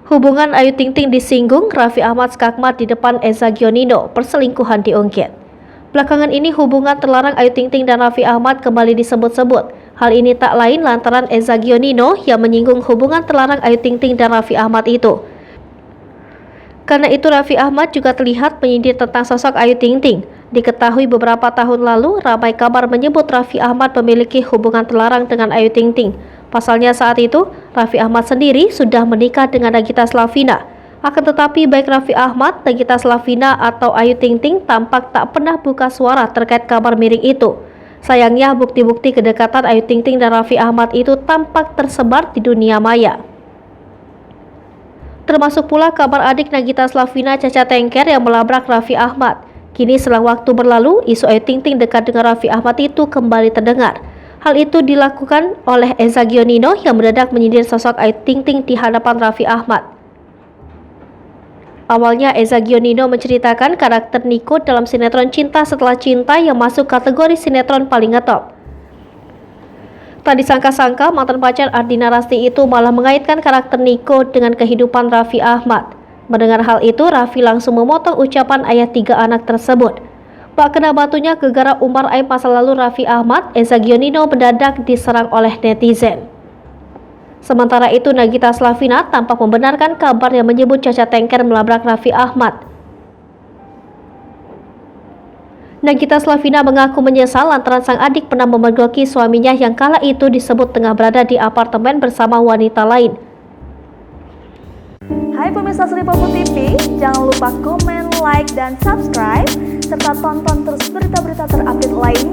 Hubungan Ayu Ting Ting disinggung, Raffi Ahmad skakmat di depan Eza Gionino, perselingkuhan diungkit. Belakangan ini hubungan terlarang Ayu Ting Ting dan Raffi Ahmad kembali disebut-sebut. Hal ini tak lain lantaran Eza Gionino yang menyinggung hubungan terlarang Ayu Ting Ting dan Raffi Ahmad itu. Karena itu Raffi Ahmad juga terlihat menyindir tentang sosok Ayu Ting Ting. Diketahui beberapa tahun lalu ramai kabar menyebut Raffi Ahmad memiliki hubungan terlarang dengan Ayu Ting Ting. Pasalnya saat itu, Raffi Ahmad sendiri sudah menikah dengan Nagita Slavina. Akan tetapi baik Raffi Ahmad, Nagita Slavina atau Ayu Ting Ting tampak tak pernah buka suara terkait kabar miring itu. Sayangnya bukti-bukti kedekatan Ayu Ting Ting dan Raffi Ahmad itu tampak tersebar di dunia maya. Termasuk pula kabar adik Nagita Slavina, Caca Tengker, yang melabrak Raffi Ahmad. Kini setelah waktu berlalu, isu Ayu Ting Ting dekat dengan Raffi Ahmad itu kembali terdengar. Hal itu dilakukan oleh Eza Gionino yang mendadak menyindir sosok Ayu Ting Ting di hadapan Raffi Ahmad. Awalnya Eza Gionino menceritakan karakter Nico dalam sinetron Cinta Setelah Cinta yang masuk kategori sinetron paling ngetop. Tak disangka-sangka mantan pacar Ardina Rasti itu malah mengaitkan karakter Nico dengan kehidupan Raffi Ahmad. Mendengar hal itu, Raffi langsung memotong ucapan ayah 3 anak tersebut. Pak kena batunya gegara umbar aib masa lalu Raffi Ahmad, Eza Gionino mendadak diserang oleh netizen. Sementara itu Nagita Slavina tampak membenarkan kabar yang menyebut Caca Tengker melabrak Raffi Ahmad. Nagita Slavina mengaku menyesal lantaran sang adik pernah memergoki suaminya yang kala itu disebut tengah berada di apartemen bersama wanita lain. Hai pemirsa Sri Popo TV, jangan lupa komen, like, dan subscribe, serta tonton terus berita-berita terupdate lainnya.